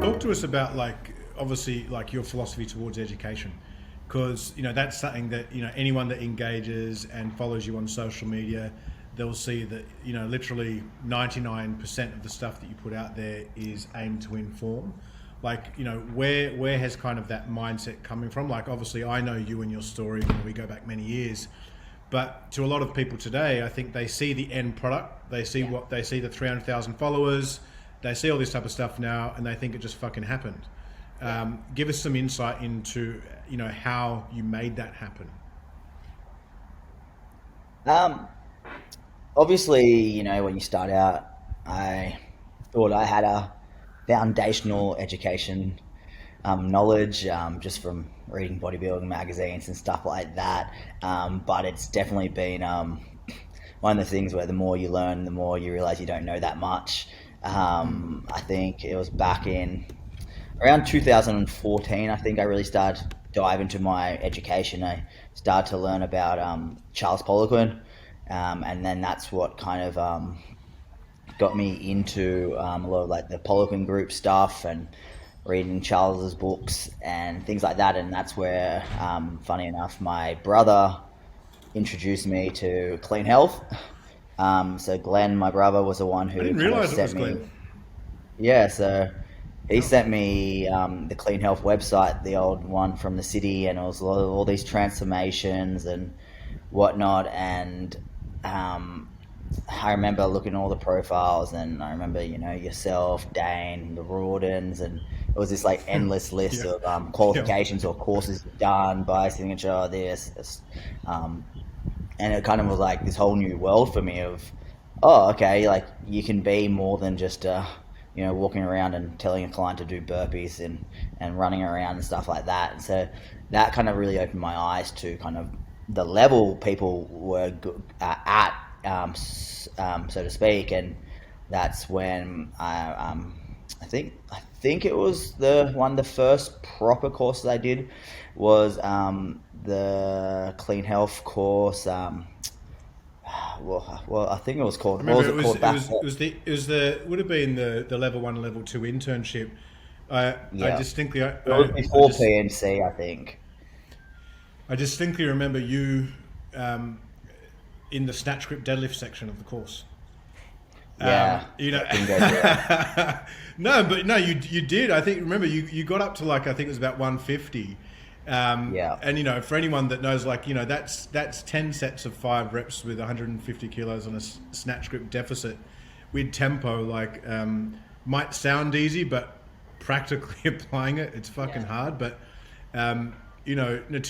Talk to us about like obviously like your philosophy towards education, because that's something that anyone that engages and follows you on social media, they'll see that literally 99% of the stuff that you put out there is aimed to inform. Like where has kind of that mindset coming from? Like obviously I know you and your story. We go back many years. But to a lot of people today, I think they see the end product. They see what they see, the 300,000 followers. They see all this type of stuff now, and they think it just fucking happened. Give us some insight into how you made that happen. Obviously, when you start out, I thought I had a foundational education knowledge just from reading bodybuilding magazines and stuff like that. But it's definitely been one of the things where the more you learn, the more you realize you don't know that much. I think it was back in around 2014, I think I really started to dive into my education. I started to learn about Charles Poliquin, and then that's what kind of got me into a lot of like the Poliquin group stuff and reading Charles's books and things like that. And that's where, funny enough, my brother introduced me to clean health. So Glenn, my brother, was the one I who didn't kind of realize it was sent me. Glenn. Yeah, so he sent me the Clean Health website, the old one from the city, and it was a lot of all these transformations and whatnot. And I remember looking at all the profiles, and I remember, yourself, Dane, the Rawdons, and it was this like endless list Yeah, of yeah, qualifications or courses you've done by signature, this. And it kind of was like this whole new world for me of, oh, okay, like you can be more than just walking around and telling a client to do burpees and running around and stuff like that. And so that kind of really opened my eyes to kind of the level people were at, so to speak. And that's when I think it was the first proper courses I did was the clean health course. Well, I think it was I called. What remember was it it was called it back was then? it was the would have been the level one, level two internship. I Yeah, distinctly it was I before just PNC, I think. I distinctly remember you um, in the snatch grip deadlift section of the course. Yeah, You know, I didn't go through that. no, but no, you did. I think remember you got up to like I think it was about 150. Yeah, And for anyone that knows, like that's 10 sets of 5 reps with 150 kilos on a snatch grip deficit with tempo. Like might sound easy, but practically applying it, it's fucking hard. But to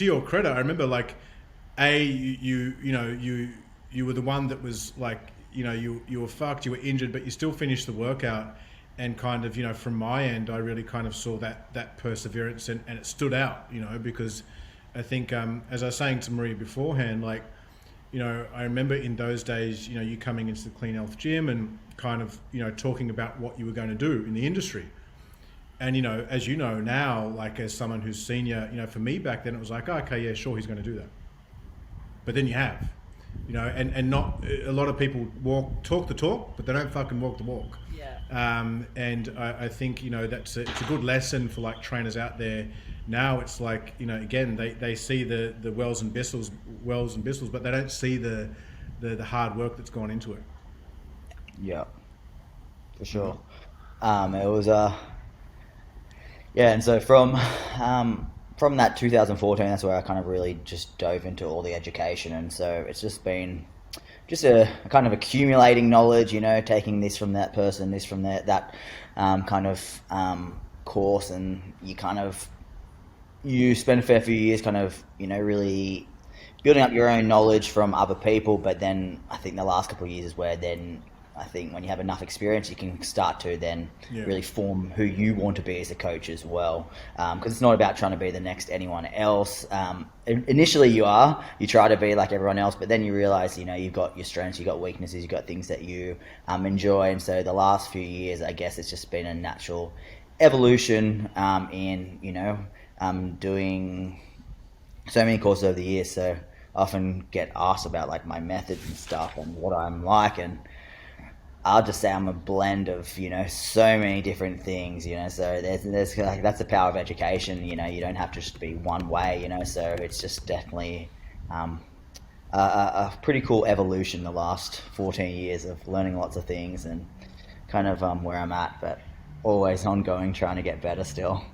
your credit, I remember like you were the one that was like you were fucked, you were injured, but you still finished the workout. And kind of from my end, I really kind of saw that perseverance, and it stood out, because I think as I was saying to Maria beforehand, like I remember in those days, you coming into the Clean Health gym and kind of talking about what you were going to do in the industry. And as you know now, like as someone who's senior, for me back then it was like, oh, okay, yeah, sure, he's going to do that. But then you have, and not a lot of people talk the talk, but they don't fucking walk the walk. Yeah. And I think it's a good lesson for like trainers out there. Now it's like again they see the wells and bristles, but they don't see the hard work that's gone into it. yeah, for sure. It was yeah, and so from that 2014, that's where I kind of really just dove into all the education, and so it's just been just a kind of accumulating knowledge, taking this from that person, this from that kind of course, and you spend a fair few years kind of really building up your own knowledge from other people. But then I think the last couple of years is where then I think when you have enough experience, you can start to then Yeah. really form who you want to be as a coach as well. Because it's not about trying to be the next anyone else. Initially you try to be like everyone else, but then you realize, you've got your strengths, you've got weaknesses, you've got things that you enjoy. And so the last few years, I guess it's just been a natural evolution in, doing so many courses over the years. So I often get asked about like my methods and stuff and what I'm like, and I'll just say I'm a blend of, so many different things, so there's like, that's the power of education, you don't have to just be one way, so it's just definitely a pretty cool evolution the last 14 years of learning lots of things and kind of where I'm at, but always ongoing, trying to get better still.